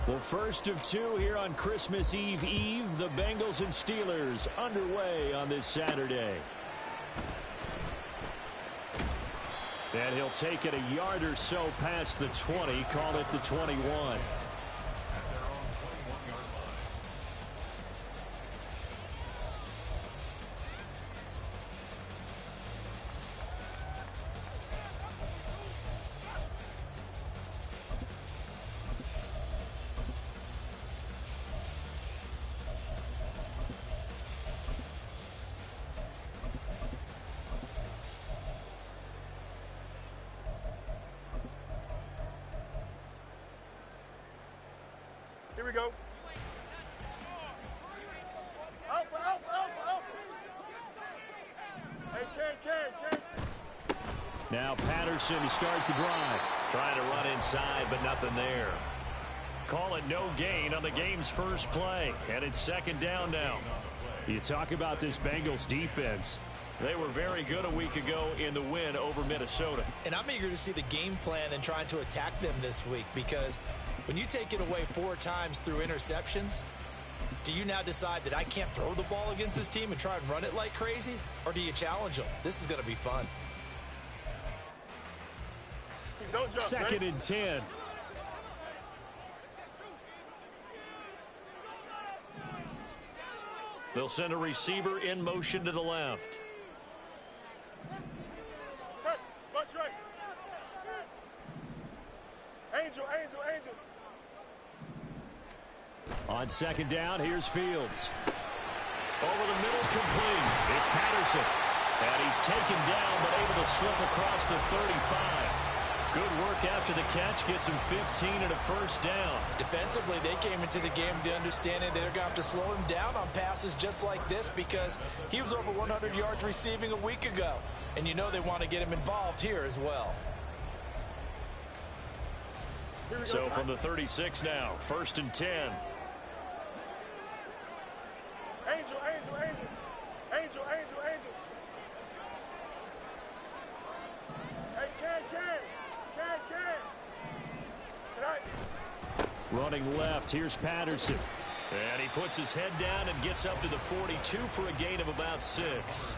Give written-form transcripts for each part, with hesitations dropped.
Well, first of two here on Christmas Eve. The Bengals and Steelers underway on this Saturday. And he'll take it a yard or so past the 20, call it the 21. Here we go. Up. Hey, Ken. Now Patterson to start the drive. Trying to run inside, but nothing there. Call it no gain on the game's first play. And it's second down now. You talk about this Bengals defense. They were very good a week ago in the win over Minnesota. And I'm eager to see the game plan and trying to attack them this week, because when you take it away 4 times through interceptions, do you now decide that I can't throw the ball against this team and try and run it like crazy? Or do you challenge them? This is going to be fun. Don't jump, second and 10. They'll send a receiver in motion to the left. Bunch right. Angel. On second down, here's Fields. Over the middle, complete. It's Patterson. And he's taken down, but able to slip across the 35. Good work after the catch. Gets him 15 and a first down. Defensively, they came into the game with the understanding they're going to have to slow him down on passes just like this, because he was over 100 yards receiving a week ago. And you know they want to get him involved here as well. So from the 36 now, first and 10. Angel. Hey, Ken. Running left, here's Patterson. And he puts his head down and gets up to the 42 for a gain of about 6.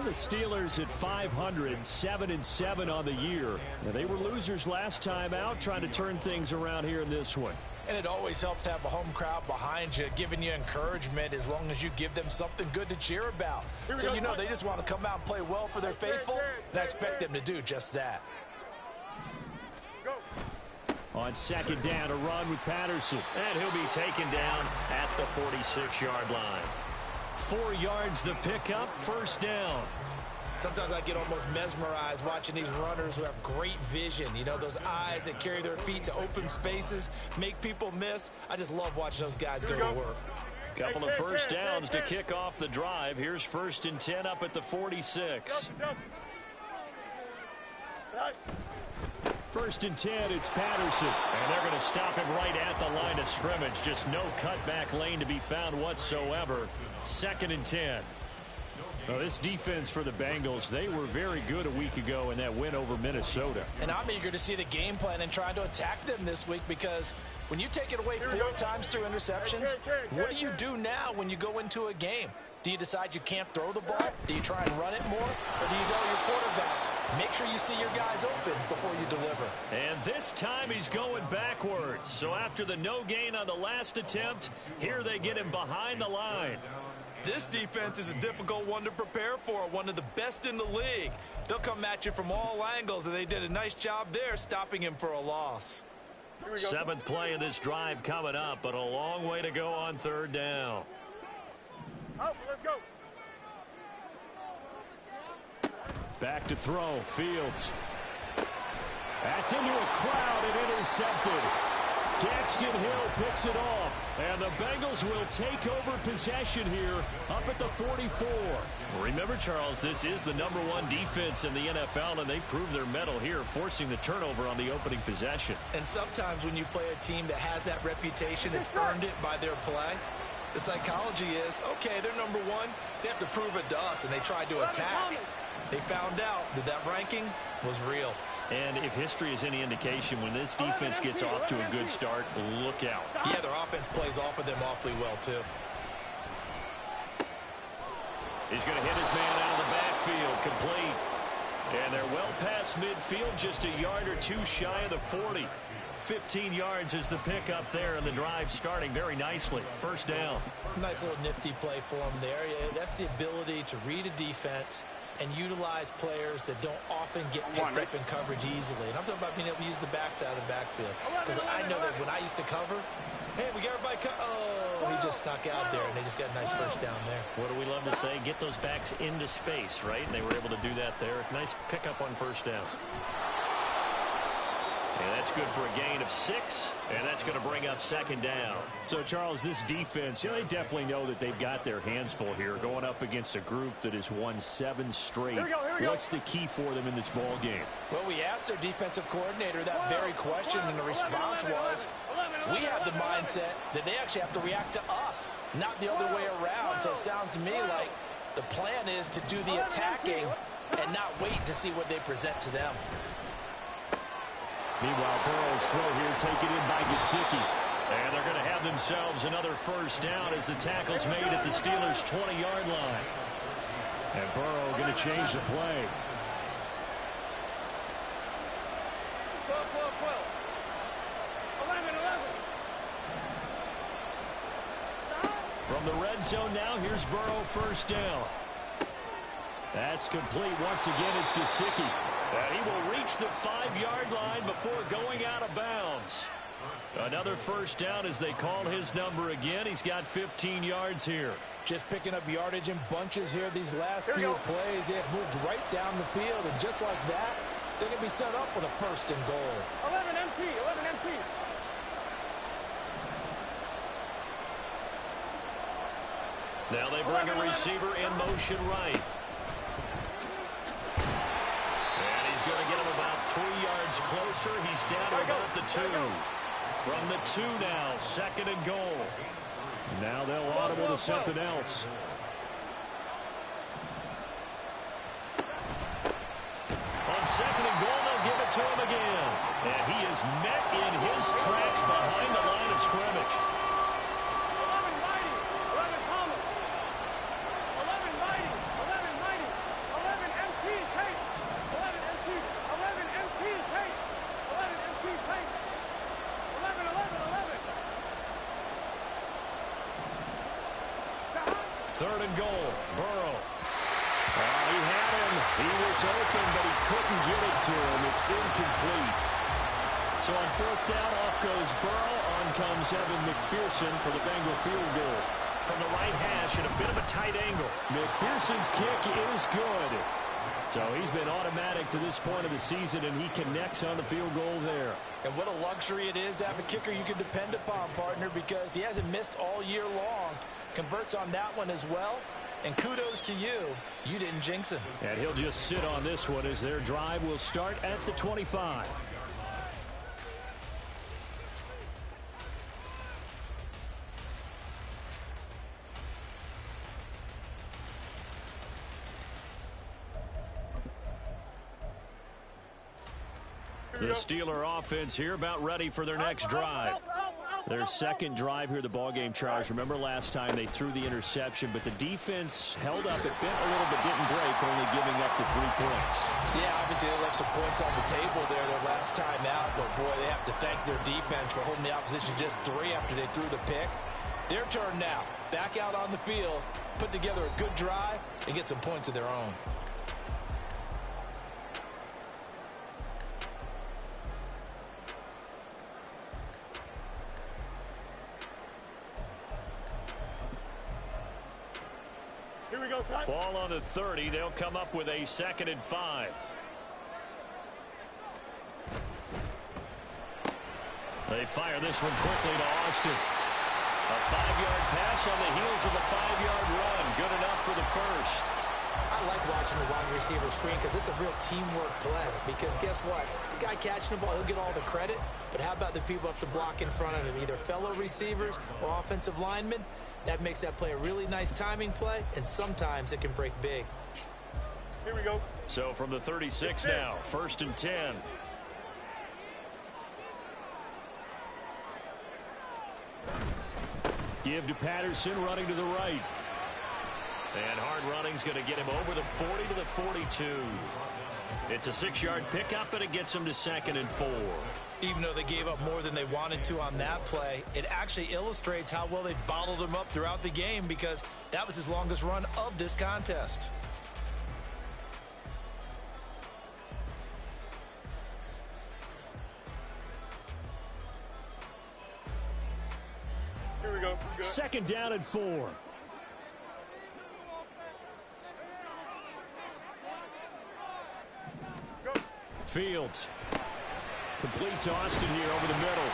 The Steelers at 500, 7-7 on the year. Now, they were losers last time out, trying to turn things around here in this one. And it always helps to have a home crowd behind you, giving you encouragement as long as you give them something good to cheer about. So you know they just want to come out and play well for their faithful, and I expect them to do just that. Go. On second down, a run with Patterson. And he'll be taken down at the 46-yard line. 4 yards the pickup, first down. Sometimes I get almost mesmerized watching these runners who have great vision. You know, those eyes that carry their feet to open spaces, make people miss. I just love watching those guys go to work. Couple of first downs to kick off the drive. Here's first and 10 up at the 46. First and 10, it's Patterson. And they're going to stop him right at the line of scrimmage. Just no cutback lane to be found whatsoever. Second and 10. Well, this defense for the Bengals, they were very good a week ago in that win over Minnesota. And I'm eager to see the game plan and trying to attack them this week, because when you take it away 4 times through interceptions, what do you do now when you go into a game? Do you decide you can't throw the ball? Do you try and run it more? Or do you tell your quarterback, make sure you see your guys open before you deliver? And this time he's going backwards. So after the no gain on the last attempt, here they get him behind the line. This defense is a difficult one to prepare for, one of the best in the league. They'll come at you from all angles, and they did a nice job there stopping him for a loss. 7th play of this drive coming up, but a long way to go on third down. Let's go. Back to throw, Fields. That's into a crowd and intercepted. Daxton Hill picks it off, and the Bengals will take over possession here up at the 44. Remember, Charles, this is the #1 defense in the NFL, and they prove their mettle here, forcing the turnover on the opening possession. And sometimes when you play a team that has that reputation, it's earned it by their play. The psychology is, okay, they're #1. They have to prove it to us, and they tried to attack. They found out that that ranking was real. And if history is any indication, when this defense gets off to a good start, look out. Yeah, their offense plays off of them awfully well, too. He's going to hit his man out of the backfield, complete. And they're well past midfield, just a yard or two shy of the 40. 15 yards is the pickup there, and the drive starting very nicely. First down. Nice little nifty play for him there. Yeah, that's the ability to read a defense and utilize players that don't often get picked up in coverage easily. And I'm talking about being able to use the backside of the backfield. Because I know that when I used to cover, hey, we got everybody oh, he just snuck out there, and they just got a nice first down there. What do we love to say? Get those backs into space, right? And they were able to do that there. Nice pickup on first down. And that's good for a gain of 6, and that's going to bring up second down. So, Charles, this defense, they definitely know that they've got their hands full here, going up against a group that has won 7 straight. Here we go. What's the key for them in this ball game? Well, we asked their defensive coordinator that very question, and the response was, we have the mindset that they actually have to react to us, not the other way around. So it sounds to me like the plan is to do the attacking and not wait to see what they present to them. Meanwhile, Burrow's throw here taken in by Gesicki. And they're going to have themselves another first down as the tackle's made at the Steelers' 20-yard line. And Burrow going to change the play. 12, 12, 12. 11, 11. From the red zone now, here's Burrow first down. That's complete. Once again, it's Gesicki. And he will reach the 5-yard line before going out of bounds. Another first down as they call his number again. He's got 15 yards here. Just picking up yardage in bunches here these last few plays. They have moved right down the field, and just like that, they're going to be set up with a first and goal. 11 MT, 11 MT. Now they bring a receiver in motion right. Going to get him about 3 yards closer. He's down to about the 2. From the 2 now, second and goal. Now they'll audible to something else. On second and goal, they'll give it to him again. And he is met in his tracks behind the line of scrimmage. 11 Mighty, 11 Thomas. 11 Mighty, 11 Mighty. 11 MT tape. 11 MT, 11 MT tape. 11 MT tape. 11, 11, 11. Third and goal, Burrow. He had him. He was open, but he couldn't get it to him. It's incomplete. So on fourth down, off goes Burrow. On comes Evan McPherson for the Bengal field goal. From the right hash and a bit of a tight angle. McPherson's kick is good. So he's been automatic to this point of the season, and he connects on the field goal there. And what a luxury it is to have a kicker you can depend upon, partner, because he hasn't missed all year long. Converts on that one as well. And kudos to you. You didn't jinx him. And he'll just sit on this one as their drive will start at the 25. The Steeler offense here about ready for their next drive. Their second drive here, the ballgame, Charles. Remember last time they threw the interception, but the defense held up. It bent a little but didn't break, only giving up the 3 points. Yeah, obviously they left some points on the table there their last time out, but boy, they have to thank their defense for holding the opposition just 3 after they threw the pick. Their turn now. Back out on the field, put together a good drive, and get some points of their own. Here we go, son. Ball on the 30. They'll come up with a 2nd and 5. They fire this one quickly to Austin. A 5-yard pass on the heels of a 5-yard run. Good enough for the first. I like watching the wide receiver screen because it's a real teamwork play. Because guess what? The guy catching the ball, he'll get all the credit. But how about the people up to block in front of him? Either fellow receivers or offensive linemen. That makes that play a really nice timing play, and sometimes it can break big. Here we go. So from the 36 now, 1st and 10. Give to Patterson, running to the right. And hard running's going to get him over the 40 to the 42. It's a 6-yard pickup, and it gets him to 2nd and 4. Even though they gave up more than they wanted to on that play, it actually illustrates how well they bottled him up throughout the game, because that was his longest run of this contest. Here we go. 2nd down and 4. Fields. Complete to Austin here over the middle.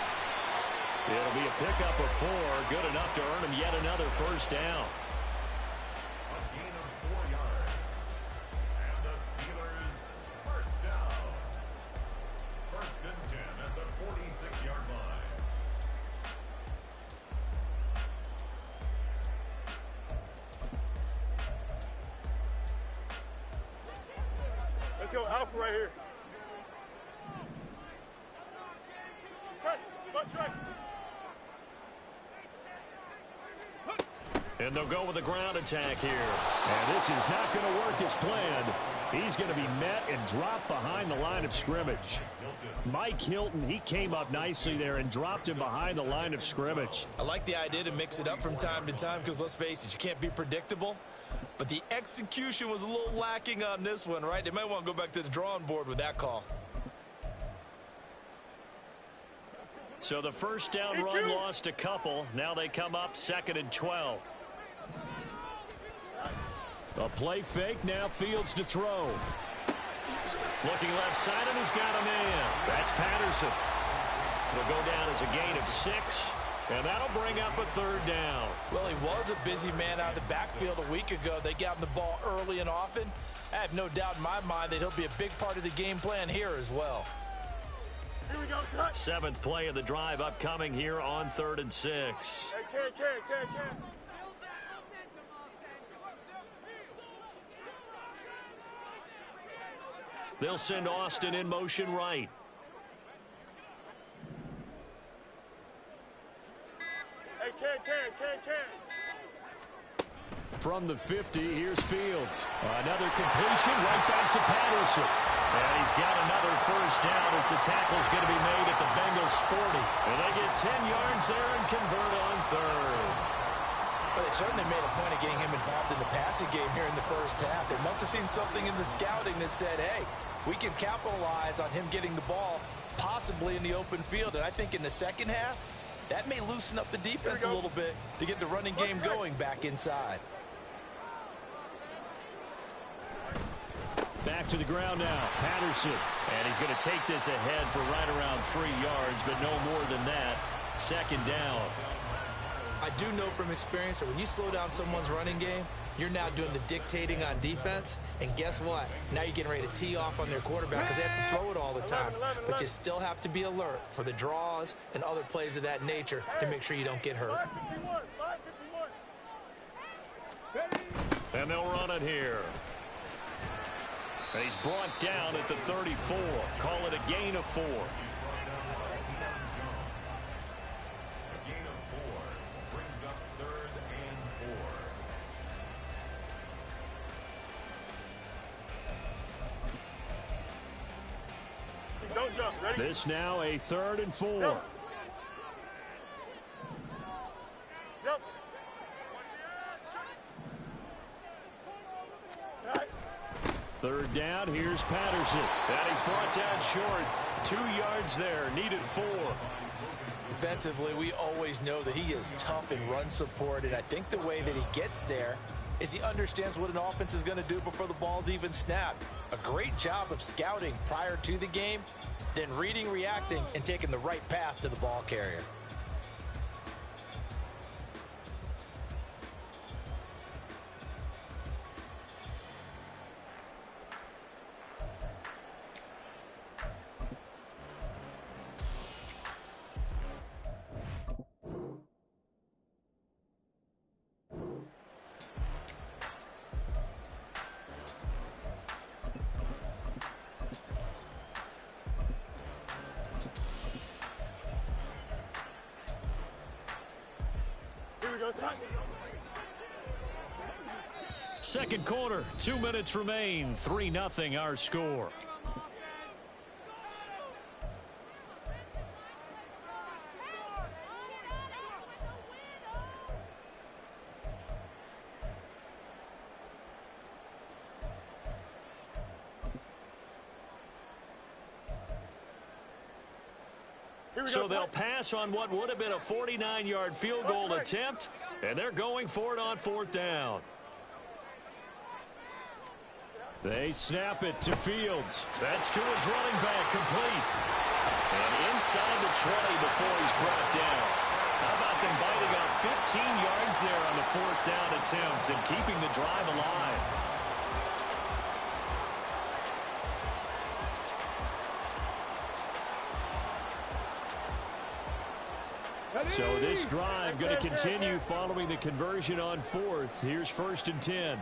It'll be a pickup of 4. Good enough to earn him yet another 1st down. A gain of 4 yards. And the Steelers 1st down. 1st and 10 at the 46-yard line. Let's go Alpha right here. Press, left strike. And they'll go with a ground attack here. And this is not going to work as planned. He's going to be met and dropped behind the line of scrimmage. Mike Hilton, he came up nicely there and dropped him behind the line of scrimmage. I like the idea to mix it up from time to time, because let's face it, you can't be predictable. But the execution was a little lacking on this one, right? They might want to go back to the drawing board with that call. So the 1st down run lost a couple. Now they come up 2nd and 12. A play fake, now Fields to throw. Looking left side, and he's got a man. That's Patterson. It'll go down as a gain of 6, and that'll bring up a 3rd down. Well, he was a busy man out of the backfield a week ago. They got him the ball early and often. I have no doubt in my mind that he'll be a big part of the game plan here as well. Here we go, shot. 7th play of the drive upcoming here on 3rd and 6. Hey, can. They'll send Austin in motion right. Hey, can. From the 50, here's Fields. Another completion right back to Patterson. And he's got another 1st down as the tackle's going to be made at the Bengals 40. And they get 10 yards there and convert on 3rd. But they certainly made a point of getting him involved in the passing game here in the 1st half. They must have seen something in the scouting that said, hey, we can capitalize on him getting the ball possibly in the open field. And I think in the 2nd half, that may loosen up the defense a little bit to get the running game going back inside. Back to the ground now, Patterson. And he's going to take this ahead for right around 3 yards, but no more than that. 2nd down. I do know from experience that when you slow down someone's running game, you're now doing the dictating on defense. And guess what? Now you're getting ready to tee off on their quarterback because they have to throw it all the time. But you still have to be alert for the draws and other plays of that nature to make sure you don't get hurt. 551. And they'll run it here. And he's brought down at the 34. Call it a gain of 4. A gain of 4 brings up 3rd and 4. Don't jump. Ready? This now a 3rd and 4. Yep. 3rd down, here's Patterson. And he's brought down short. 2 yards there, needed 4. Defensively, we always know that he is tough in run support, and I think the way that he gets there is he understands what an offense is going to do before the ball's even snapped. A great job of scouting prior to the game, then reading, reacting, and taking the right path to the ball carrier. Second quarter, 2 minutes remain. 3-0 our score. So they'll pass on what would have been a 49-yard field goal attempt, and they're going for it on 4th down. They snap it to Fields. That's to his running back, complete. And inside the 20 before he's brought down. How about them biting off 15 yards there on the 4th down attempt and keeping the drive alive? So this drive going to continue following the conversion on 4th. Here's 1st and 10.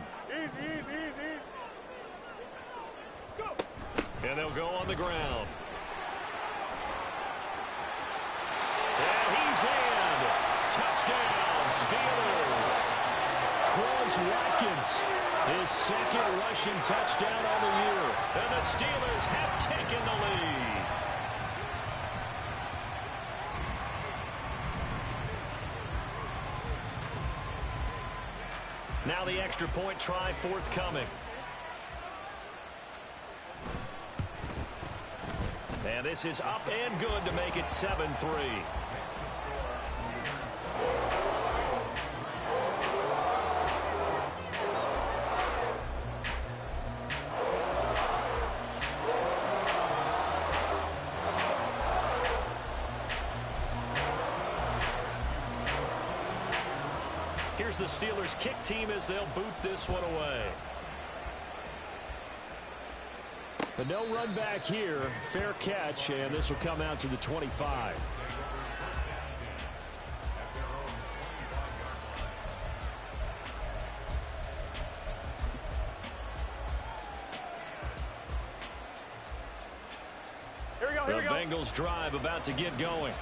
And they'll go on the ground. And he's in. Touchdown, Steelers. Quez Watkins, his 2nd rushing touchdown on the year. And the Steelers have taken the lead. Now the extra point try forthcoming. And this is up and good to make it 7-3. Here's the Steelers' kick team as they'll boot this one away. But no run back here. Fair catch, and this will come out to the 25. The Bengals drive about to get going.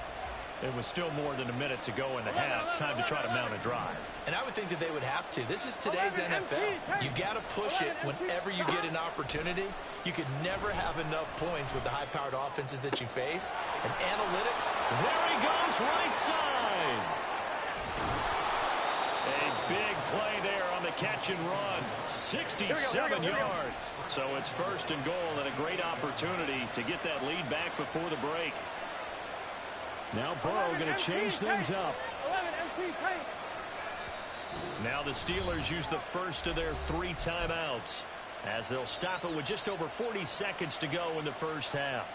It was still more than a minute to go in the half. Time to try to mount a drive. And I would think that they would have to. This is today's NFL. You got to push it whenever you get an opportunity. You could never have enough points with the high-powered offenses that you face. And analytics, there he goes, right side. A big play there on the catch and run. 67 yards. So it's 1st and goal and a great opportunity to get that lead back before the break. Now Burrow going to change things up. Now the Steelers use the first of their 3 timeouts as they'll stop it with just over 40 seconds to go in the first half.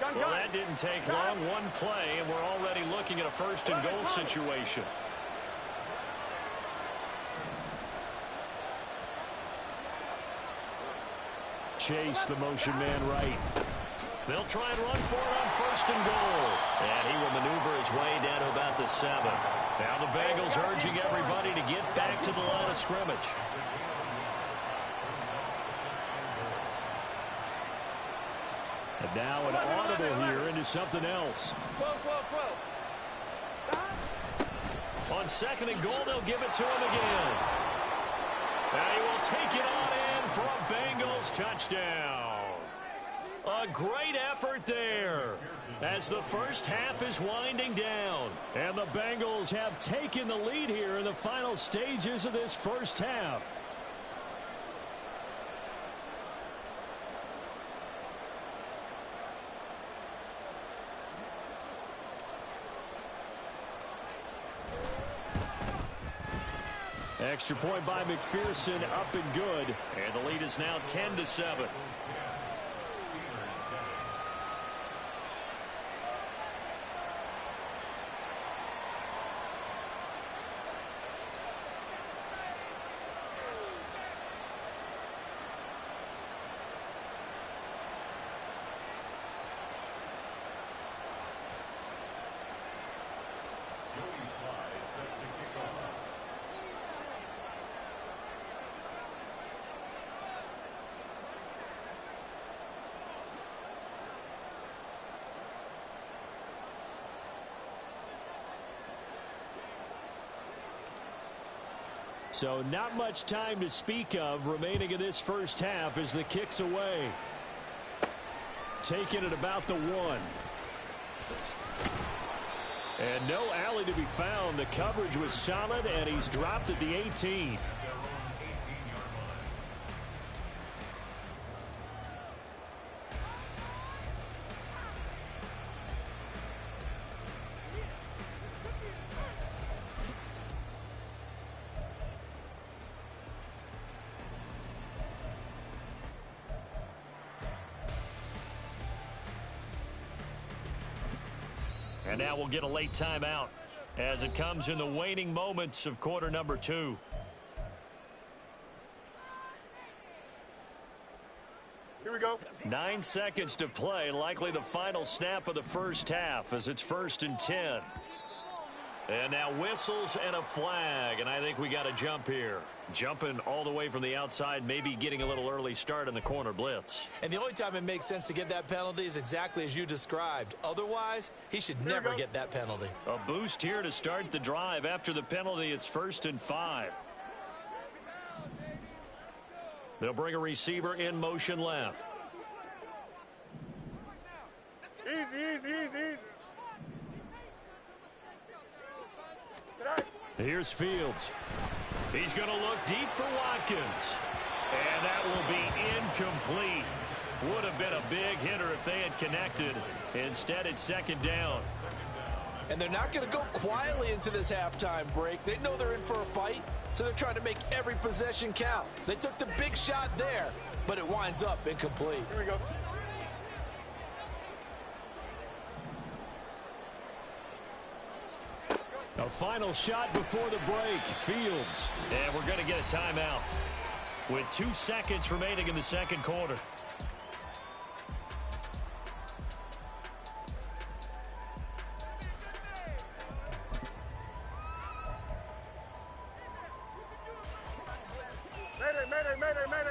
Well, that didn't take long. One play, and we're already looking at a 1st and goal situation. Chase, the motion man right. They'll try and run for it on 1st and goal. And he will maneuver his way down to about the 7. Now the Bengals urging everybody to get back to the line of scrimmage. And now an audible here into something else. On 2nd and goal, they'll give it to him again. Now he will take it on in for a Bengals touchdown. A great effort there as the first half is winding down. And the Bengals have taken the lead here in the final stages of this first half. Extra point by McPherson, up and good. And the lead is now 10-7. So not much time to speak of remaining in this first half as the kick's away. Taking it about the 1. And no alley to be found. The coverage was solid, and he's dropped at the 18. And now we'll get a late timeout as it comes in the waning moments of quarter number 2. Here we go. 9 seconds to play, likely the final snap of the first half as it's 1st and 10. And now whistles and a flag, and I think we got a jump here. Jumping all the way from the outside, maybe getting a little early start in the corner blitz. And the only time it makes sense to get that penalty is exactly as you described. Otherwise, he should never get that penalty. A boost here to start the drive. After the penalty, it's 1st and 5. They'll bring a receiver in motion left. Easy. Here's Fields. He's going to look deep for Watkins. And that will be incomplete. Would have been a big hitter if they had connected. Instead, it's 2nd down. And they're not going to go quietly into this halftime break. They know they're in for a fight, so they're trying to make every possession count. They took the big shot there, but it winds up incomplete. Here we go. A final shot before the break. Fields. And we're going to get a timeout with 2 seconds remaining in the second quarter.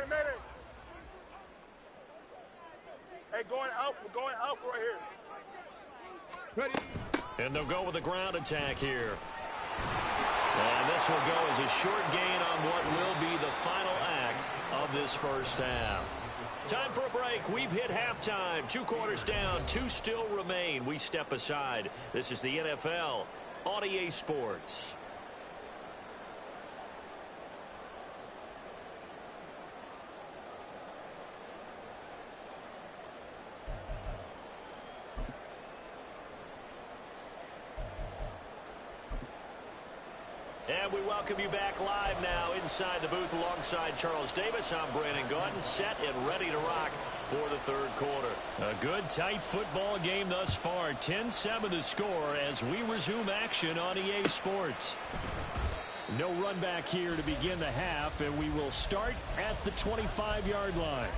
Mayday. Hey, we're going out right here. Ready. And they'll go with a ground attack here. And this will go as a short gain on what will be the final act of this first half. Time for a break. We've hit halftime. 2 quarters down. 2 still remain. We step aside. This is the NFL on EA Sports. And we welcome you back live now inside the booth alongside Charles Davis. I'm Brandon Gaudin, set and ready to rock for the third quarter. A good, tight football game thus far. 10-7 the score as we resume action on EA Sports. No run back here to begin the half, and we will start at the 25-yard line.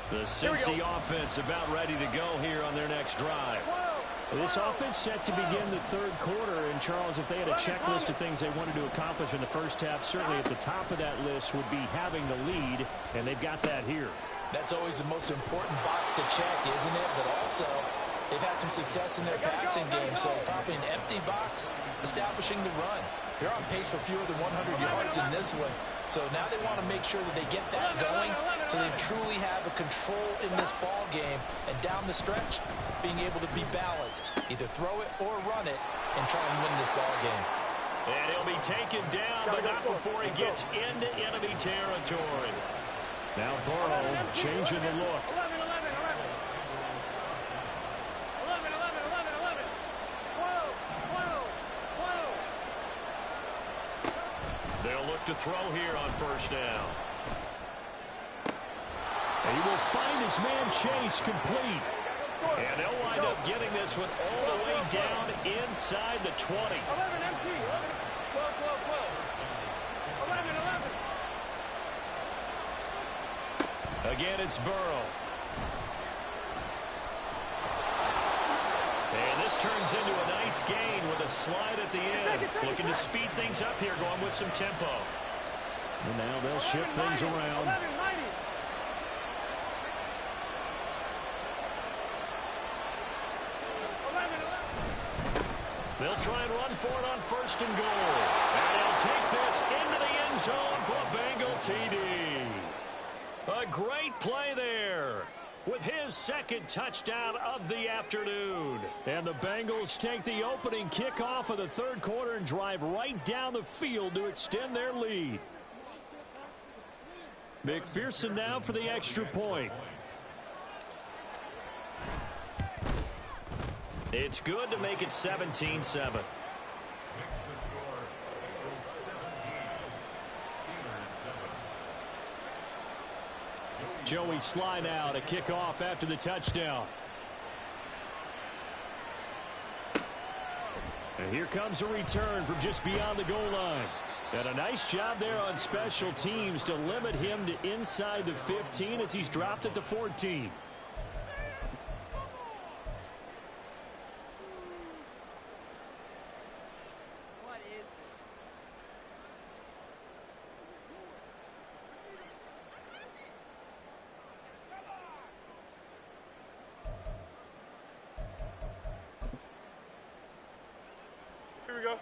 The Cincy offense about ready to go here on their next drive. This offense set to begin the third quarter. And, Charles, if they had a checklist of things they wanted to accomplish in the first half, certainly at the top of that list would be having the lead, and they've got that here. That's always the most important box to check, isn't it? But also, they've had some success in their passing game, so probably an empty box establishing the run. They're on pace for fewer than 100 yards in this one. So now they want to make sure that they get that going so they truly have a control in this ball game. And down the stretch, being able to be balanced, either throw it or run it and try and win this ball game. And he'll be taken down, but not before he gets into enemy territory. Now Burrow changing the look. 11. 12. They'll look to throw here on first down. He will find his man Chase complete. And they'll wind up getting this one all the way down inside the 20. 11 MT. 12. 11. Again, it's Burrow. And this turns into a nice gain with a slide at the end. Looking to speed things up here, going with some tempo. And now they'll shift things around. 11, 90. They'll try and run for it on 1st and goal. And he'll take this into the end zone for a Bengal TD. A great play there with his 2nd touchdown of the afternoon. And the Bengals take the opening kickoff of the 3rd quarter and drive right down the field to extend their lead. McPherson now for the extra point. It's good to make it 17-7. Joey Sly now to kick off after the touchdown. And here comes a return from just beyond the goal line. And a nice job there on special teams to limit him to inside the 15 as he's dropped at the 14.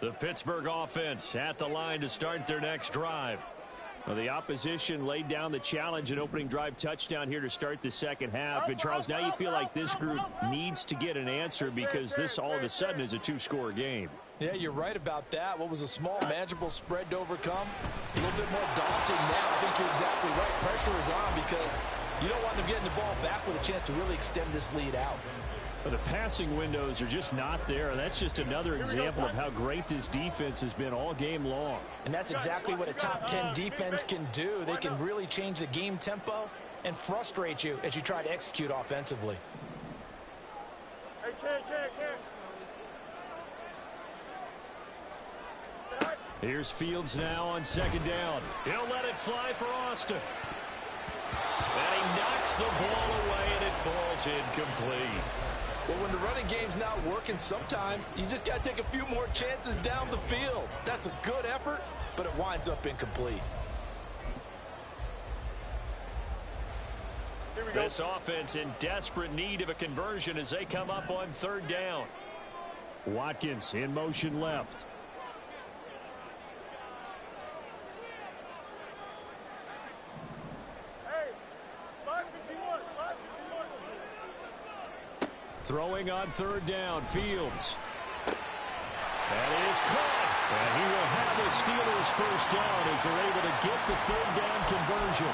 The Pittsburgh offense at the line to start their next drive. Well, the opposition laid down the challenge and opening drive touchdown here to start the 2nd half. And, Charles, now you feel like this group needs to get an answer because this all of a sudden is a 2-score game. Yeah, you're right about that. What was a small, manageable spread to overcome? A little bit more daunting now. I think you're exactly right. Pressure is on because you don't want them getting the ball back with a chance to really extend this lead out. But the passing windows are just not there, and that's just another example of how great this defense has been all game long. And that's exactly what a top 10 defense can do. They can really change the game tempo and frustrate you as you try to execute offensively. Here's Fields now on 2nd down. He'll let it fly for Austin. And he knocks the ball away, and it falls incomplete. Well, when the running game's not working, sometimes you just got to take a few more chances down the field. That's a good effort, but it winds up incomplete. This offense in desperate need of a conversion as they come up on 3rd down. Watkins in motion left. Throwing on 3rd down, Fields. That is caught. And he will have the Steelers 1st down as they're able to get the 3rd down conversion.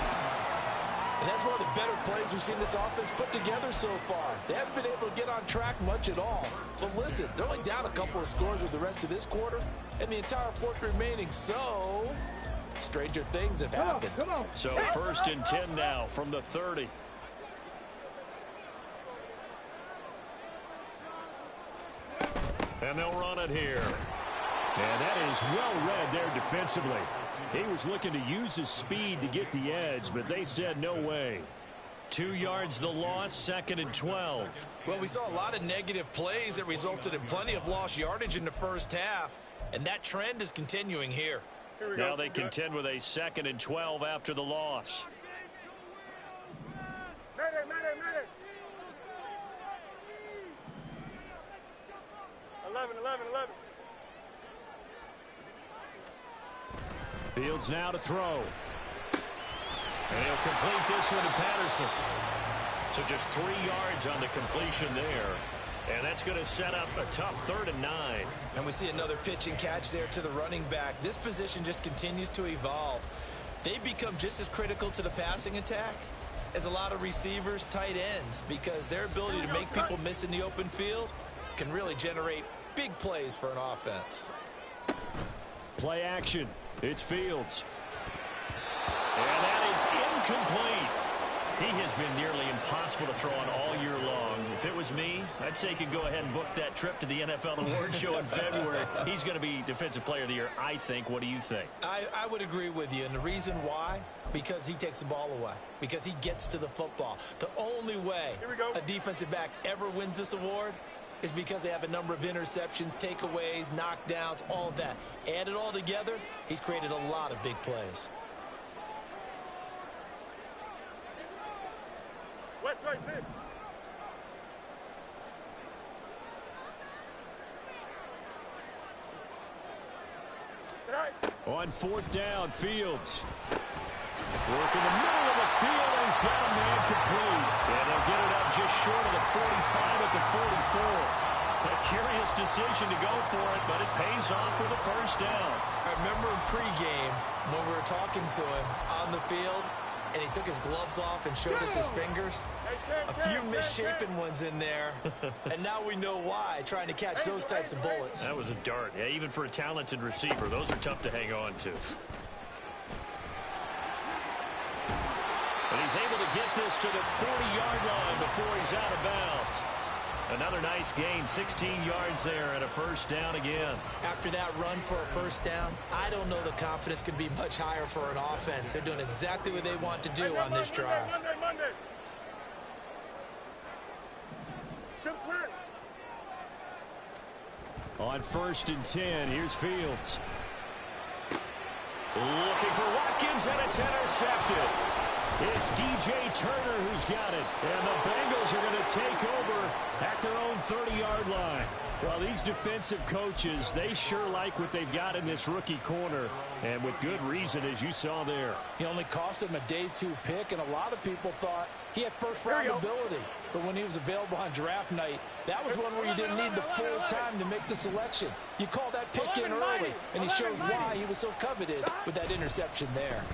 And that's one of the better plays we've seen this offense put together so far. They haven't been able to get on track much at all. But listen, they're only down a couple of scores with the rest of this quarter and the entire 4th remaining. So, stranger things have happened. So 1st and 10 now from the 30. And they'll run it here. And that is well read there defensively. He was looking to use his speed to get the edge, but they said no way. 2 yards the loss, 2nd and 12. Well, we saw a lot of negative plays that resulted in plenty of lost yardage in the 1st half, and that trend is continuing here. Now they contend with a 2nd and 12 after the loss. 11. Fields now to throw. And he'll complete this one to Patterson. So just 3 yards on the completion there. And that's going to set up a tough 3rd and 9. And we see another pitch and catch there to the running back. This position just continues to evolve. They become just as critical to the passing attack as a lot of receivers, tight ends, because their ability to make people miss in the open field can really generate big plays for an offense. Play action. It's Fields. And that is incomplete. He has been nearly impossible to throw on all year long. If it was me, I'd say he could go ahead and book that trip to the NFL Awards show in February. He's going to be Defensive Player of the Year, I think. What do you think? I would agree with you, and the reason why, because he takes the ball away, because he gets to the football. The only way a defensive back ever wins this award is because they have a number of interceptions, takeaways, knockdowns, all of that. Add it all together, he's created a lot of big plays. West right there. On 4th down, Fields. Working the middle of the field, and he's got a man complete. And they'll get it up just short of the 45 at the 44. A curious decision to go for it, but it pays off for the first down. I remember in pregame when we were talking to him on the field, and he took his gloves off and showed us his fingers. A few misshapen ones in there, and now we know why, trying to catch those types of bullets. That was a dart. Yeah, even for a talented receiver, those are tough to hang on to. But he's able to get this to the 40-yard line before he's out of bounds. Another nice gain, 16 yards there and a first down again. After that run for a first down, I don't know the confidence can be much higher for an offense. They're doing exactly what they want to do on this drive. Monday. Chips hurt. On 1st and 10, here's Fields. Looking for Watkins, and it's intercepted. It's DJ Turner who's got it. And the Bengals are going to take over at their own 30-yard line. Well, these defensive coaches, they sure like what they've got in this rookie corner. And with good reason, as you saw there. He only cost him a day 2 pick, and a lot of people thought he had first-round ability. But when he was available on draft night, that was one where you didn't need the full time to make the selection. You call that pick in early, and he shows why he was so coveted with that interception there.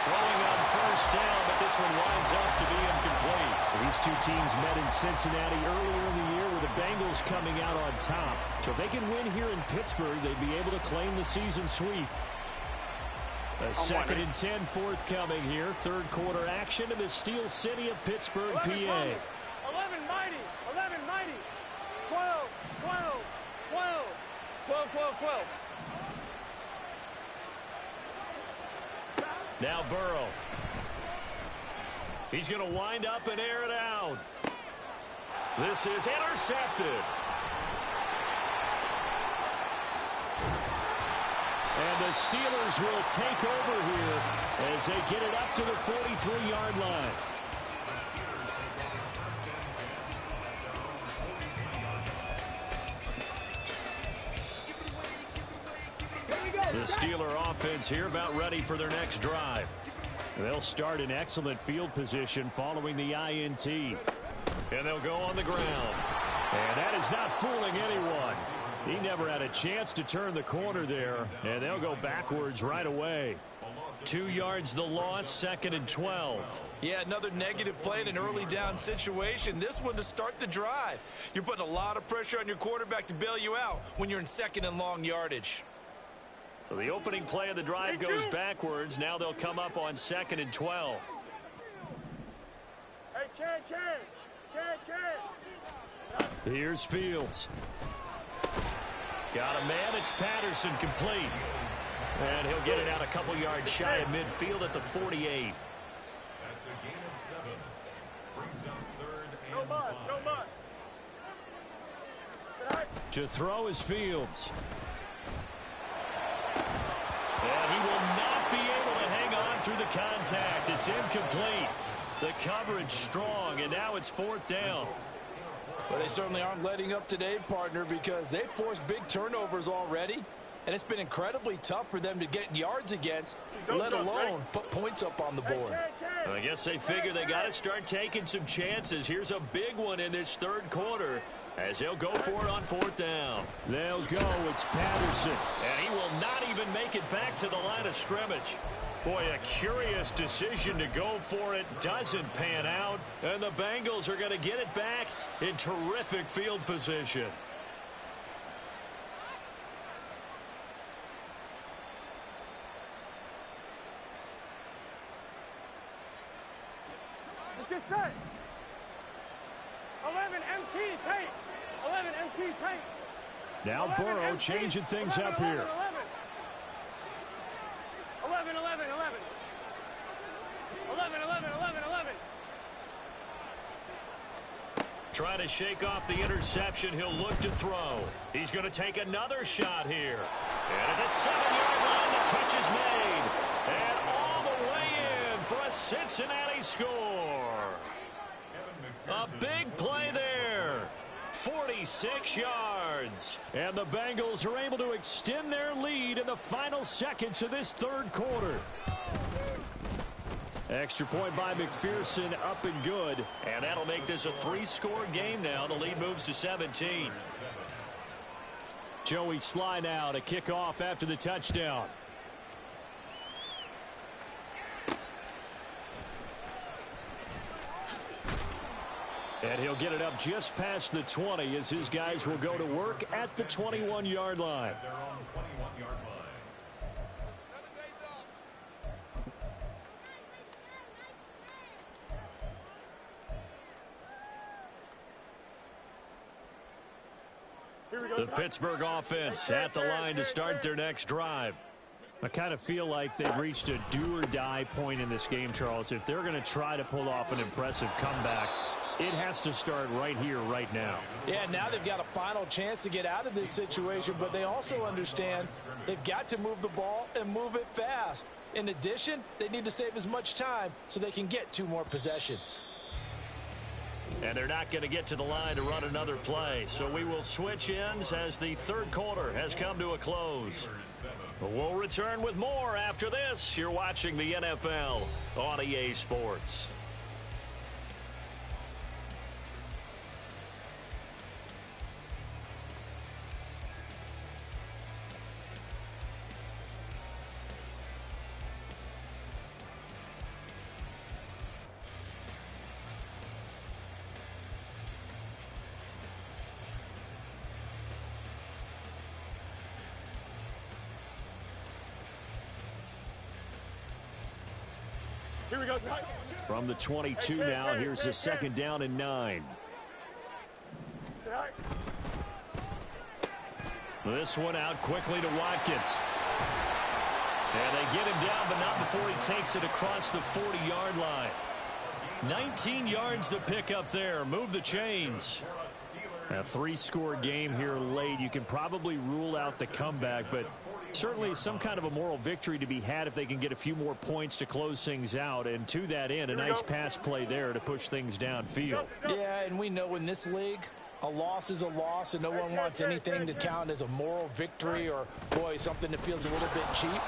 Throwing on first down, but this one winds up to be incomplete. These two teams met in Cincinnati earlier in the year with the Bengals coming out on top. So if they can win here in Pittsburgh, they'd be able to claim the season sweep. A 2nd and 10 forthcoming here. Third quarter action in the Steel City of Pittsburgh, PA. 11 mighty. 11 mighty. 12, 12, 12. 12, 12, 12. Now Burrow. He's going to wind up and air it out. This is intercepted. And the Steelers will take over here as they get it up to the 43-yard line. The Steeler offense here about ready for their next drive. They'll start in excellent field position following the INT. And they'll go on the ground. And that is not fooling anyone. He never had a chance to turn the corner there. And they'll go backwards right away. 2 yards the loss, 2nd and 12. Yeah, another negative play in an early down situation. This one to start the drive. You're putting a lot of pressure on your quarterback to bail you out when you're in 2nd and long yardage. So the opening play of the drive goes backwards. Now they'll come up on 2nd and 12. Hey, Ken. Here's Fields. Got a man. It's Patterson complete. And he'll get it out a couple yards shy of midfield at the 48. That's a gain of 7. Brings up 3rd and No bus. 5. To throw is Fields. And he will not be able to hang on through the contact. It's incomplete. The coverage strong, and now it's 4th down. Well, they certainly aren't letting up today, partner, because they've forced big turnovers already. And it's been incredibly tough for them to get yards against, let alone put points up on the board. I guess they figure they got to start taking some chances. Here's a big one in this 3rd quarter as they'll go for it on 4th down. They'll go. It's Patterson. And he will not even make it back to the line of scrimmage. Boy, a curious decision to go for it. Doesn't pan out. And the Bengals are going to get it back in terrific field position. Let's get set. 11 MT tape. 11 MT tape. Now Burrow changing things up here. 11. 11. Trying to shake off the interception. He'll look to throw. He's going to take another shot here. And at the 7-yard line, the catch is made. And all the way in for a Cincinnati score. A big play there. 46 yards. yards. And the Bengals are able to extend their lead in the final seconds of this third quarter. Extra point by McPherson, up and good. And that'll make this a 3-score game now. The lead moves to 17. Joey Sly now to kick off after the touchdown. And he'll get it up just past the 20 as his guys will go to work at the 21-yard line. Their own 21-yard line. The Pittsburgh offense at the line to start their next drive. I kind of feel like they've reached a do-or-die point in this game, Charles. If they're going to try to pull off an impressive comeback, it has to start right here, right now. Yeah, now they've got a final chance to get out of this situation, but they also understand they've got to move the ball and move it fast. In addition, they need to save as much time so they can get 2 more possessions. And they're not going to get to the line to run another play. So we will switch ends as the third quarter has come to a close. We'll return with more after this. You're watching the NFL on EA Sports. Here we go. From the 22 now, here's the second down and 9. This one out quickly to Watkins. And they get him down, but not before he takes it across the 40-yard line. 19 yards to pick up there. Move the chains. A 3-score game here late. You can probably rule out the comeback, but certainly some kind of a moral victory to be had if they can get a few more points to close things out. And to that end, a nice pass play there to push things downfield. Yeah, and we know in this league, a loss is a loss, and no one wants anything to count as a moral victory or, boy, something that feels a little bit cheap.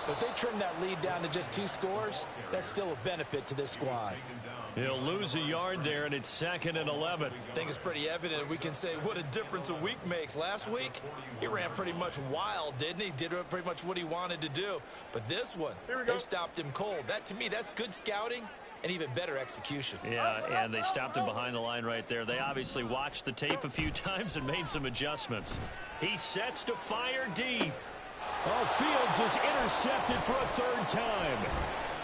But if they trim that lead down to just 2 scores, that's still a benefit to this squad. He'll lose a yard there, and it's 2nd and 11. I think it's pretty evident. We can say what a difference a week makes. Last week, he ran pretty much wild, didn't he? Did pretty much what he wanted to do. But this one, they stopped him cold. That, to me, that's good scouting and even better execution. Yeah, and they stopped him behind the line right there. They obviously watched the tape a few times and made some adjustments. He sets to fire deep. Oh, Fields is intercepted for a 3rd time.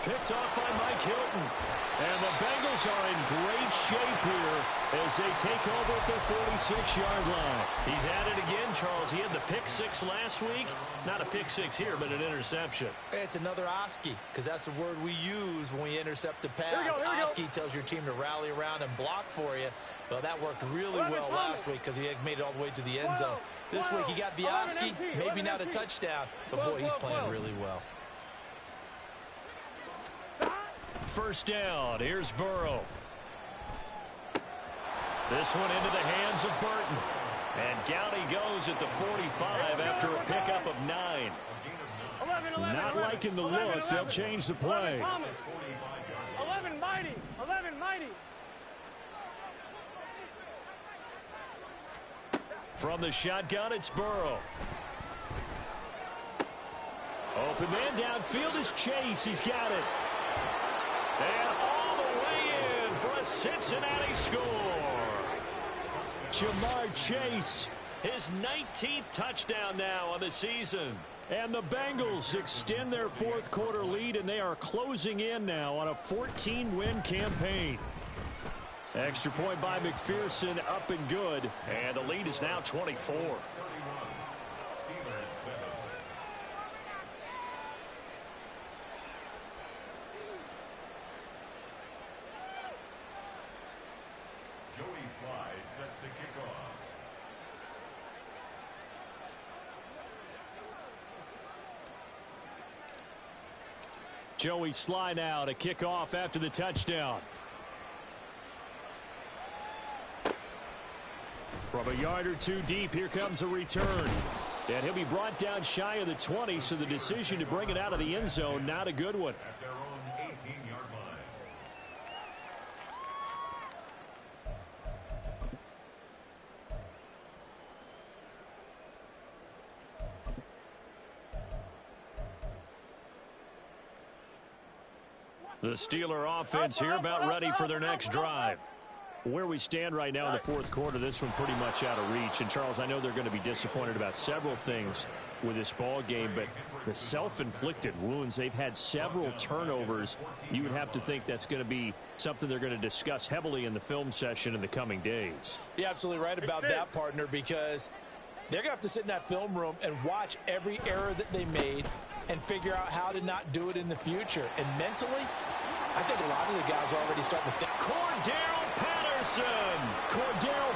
Picked off by Mike Hilton. And the Bengals are in great shape here as they take over at their 46-yard line. He's at it again, Charles. He had the pick 6 last week. Not a pick 6 here, but an interception. It's another Oski, because that's the word we use when we intercept a pass. Oski tells your team to rally around and block for you. Well, that worked really well last week because he had made it all the way to the end zone. This week he got the Oski, maybe not a touchdown, but boy, he's playing really well. First down. Here's Burrow. This one into the hands of Burton. And down he goes at the 45 after a pickup of 9. Not liking the look. They'll change the play. 11 mighty. 11 mighty. From the shotgun, it's Burrow. Open man downfield is Chase. He's got it. And all the way in for a Cincinnati score. Jamar Chase. His 19th touchdown now on the season. And the Bengals extend their 4th quarter lead, and they are closing in now on a 14-win campaign. Extra point by McPherson, up and good. And the lead is now 24. Joey Sly set to kick off. Joey Sly now to kick off after the touchdown. From a yard or two deep, here comes a return. And he'll be brought down shy of the 20, so the decision to bring it out of the end zone, not a good one. At their own 18-yard line. The Steeler offense here about ready for their next drive. Where we stand right now in the fourth quarter, this one pretty much out of reach. And, Charles, I know they're going to be disappointed about several things with this ball game, but the self-inflicted wounds, they've had several turnovers. You would have to think that's going to be something they're going to discuss heavily in the film session in the coming days. You're absolutely right about that, partner, because they're going to have to sit in that film room and watch every error that they made and figure out how to not do it in the future. And mentally, I think a lot of the guys are already starting to think. Cordell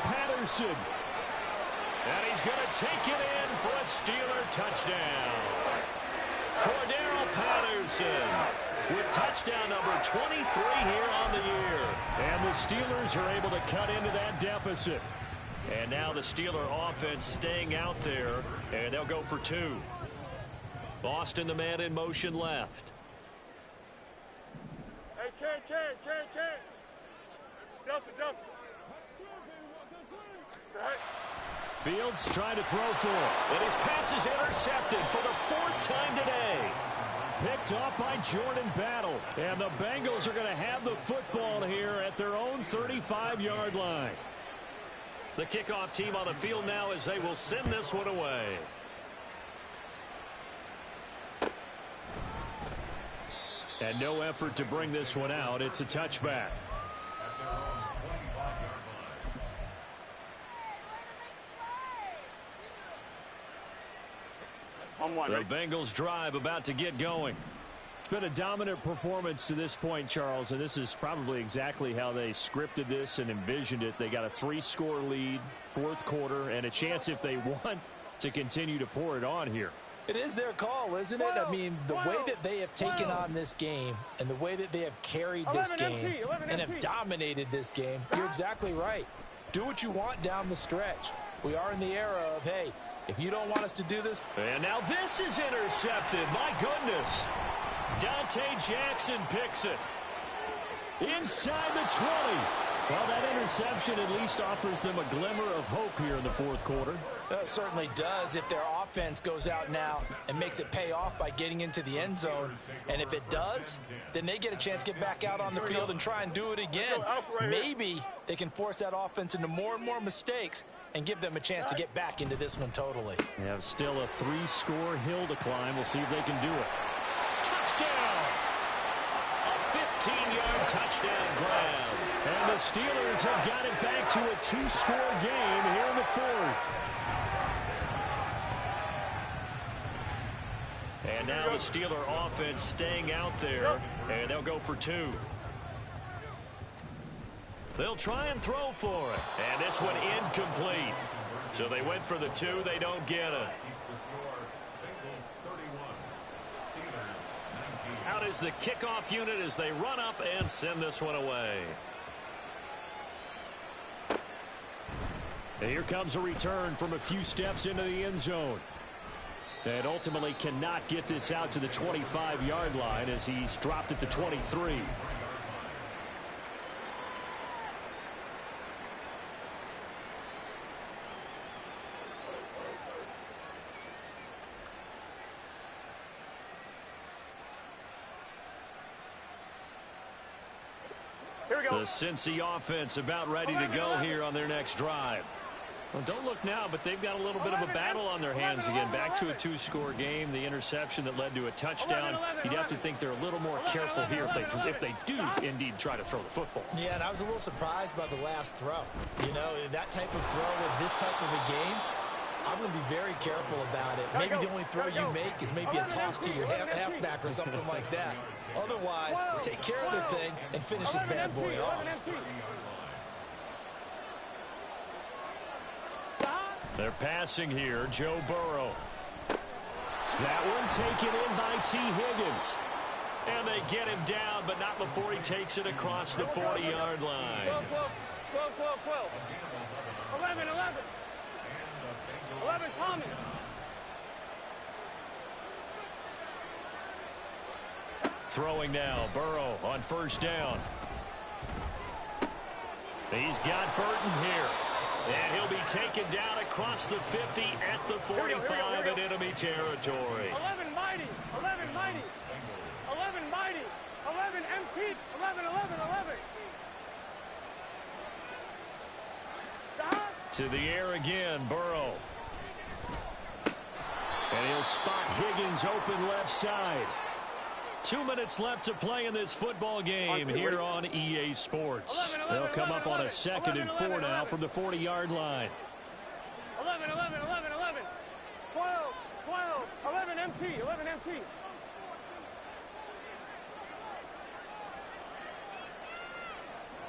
Patterson. And he's going to take it in for a Steeler touchdown. Cordell Patterson with touchdown number 23 here on the year. And the Steelers are able to cut into that deficit. And now the Steeler offense staying out there, and they'll go for 2. Boston, the man in motion left. Hey, Ken. Delta. Fields trying to throw for it. And his pass is intercepted for the 4th time today. Picked off by Jordan Battle. And the Bengals are going to have the football here at their own 35-yard line. The kickoff team on the field now as they will send this one away. And no effort to bring this one out. It's a touchback. The Bengals drive about to get going. It's been a dominant performance to this point, Charles, and this is probably exactly how they scripted this and envisioned it. They got a 3-score lead, fourth quarter, and a chance if they want to continue to pour it on here. It is their call, isn't it? I mean, the way that they have taken on this game and the way that they have carried this game and have dominated this game, you're exactly right. Do what you want down the stretch. We are in the era of, hey, if you don't want us to do this. And now this is intercepted. My goodness. Dante Jackson picks it. Inside the 20. Well, that interception at least offers them a glimmer of hope here in the fourth quarter. That certainly does if their offense goes out now and makes it pay off by getting into the end zone. And if it does, then they get a chance to get back out on the field and try and do it again. Maybe they can force that offense into more and more mistakes and give them a chance to get back into this one totally. They have still a 3-score hill to climb. We'll see if they can do it. Touchdown! A 15-yard touchdown grab. And the Steelers have got it back to a 2-score game here in the fourth. And now the Steeler offense staying out there, and they'll go for 2. They'll try and throw for it. And this one incomplete. So they went for the 2. They don't get it. Out is the kickoff unit as they run up and send this one away. And here comes a return from a few steps into the end zone. And ultimately cannot get this out to the 25-yard line as he's dropped it to 23. The Cincy offense about ready to go here on their next drive. Well, don't look now, but they've got a little bit of a battle on their hands again. Back to a 2-score game. The interception that led to a touchdown. You'd have to think they're a little more careful here if they do indeed try to throw the football. Yeah, and I was a little surprised by the last throw. You know, that type of throw with this type of a game, I'm going to be very careful about it. Maybe the only throw you make is maybe a toss to your halfback or something like that. Otherwise, take care of the thing and finish this bad boy off. They're passing here, Joe Burrow. That one taken in by T. Higgins. And they get him down, but not before he takes it across the 40-yard line. 12. 11, 11. 11, Thomas. Throwing now, Burrow on first down. He's got Burton here. And he'll be taken down across the 50 at the 45 in enemy territory. 11, mighty. 11, mighty. 11, mighty. 11, empty. 11, 11, 11. Stop. To the air again, Burrow. And he'll spot Higgins open left side. 2 minutes left to play in this football game here on EA Sports. They'll come up on a 2nd and 4 now from the 40-yard line. 11, 11, 11, 11. 12, 12, 11 MT, 11 MT.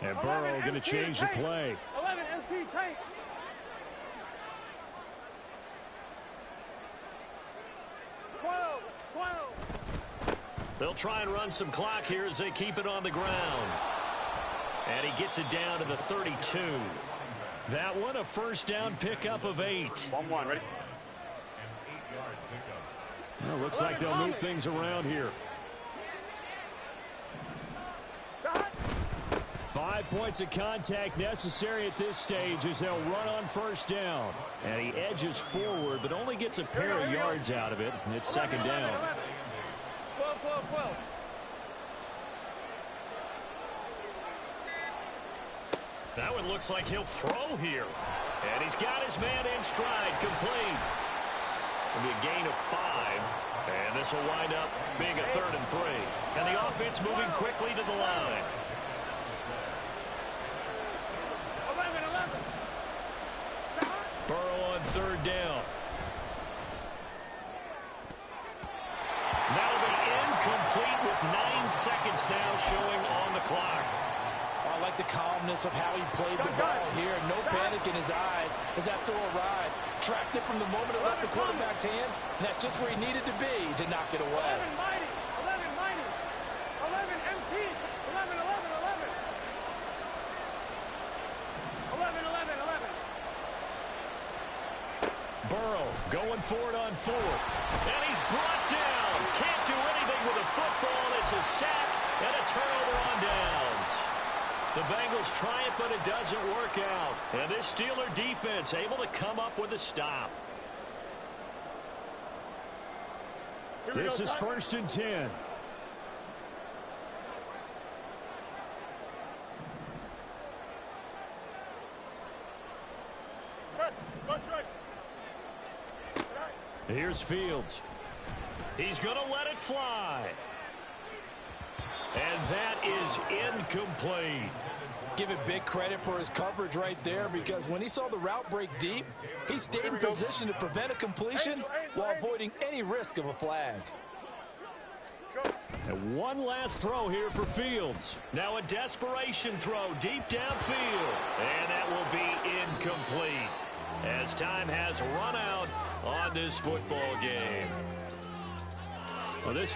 And Burrow going to change the play. 11 MT, tank. They'll try and run some clock here as they keep it on the ground. And he gets it down to the 32. That one a first down pickup of 8. 1-1, ready? Well, looks like they'll move things around here. 5 points of contact necessary at this stage as they'll run on first down. And he edges forward, but only gets a pair of yards out of it. And it's 2nd down. 12, 12, 12. That one looks like he'll throw here. And he's got his man in stride, complete. It'll be a gain of 5. And this will wind up being a 3rd and 3. And the offense moving quickly to the line. 11, 11. Burrow on 3rd down. That'll be incomplete with 9 seconds now showing on the clock. I like the calmness of how he played the ball here. No panic in his eyes as that throw arrived. Tracked it from the moment it left the quarterback's hand, and that's just where he needed to be to knock it away. 11 mighty, 11 mighty, 11 MT, 11, 11, 11. 11, 11, 11. Burrow going for it on 4th. And he's brought down. Can't do anything with a football. It's a sack and a turnover on downs. The Bengals try it, but it doesn't work out. And this Steeler defense able to come up with a stop. This is 1st and 10. Here's Fields. He's going to let it fly. And that is incomplete. Give it big credit for his coverage right there, because when he saw the route break deep, he stayed in position to prevent a completion while avoiding any risk of a flag. And one last throw here for Fields. Now a desperation throw deep downfield. And that will be incomplete as time has run out on this football game. Well, this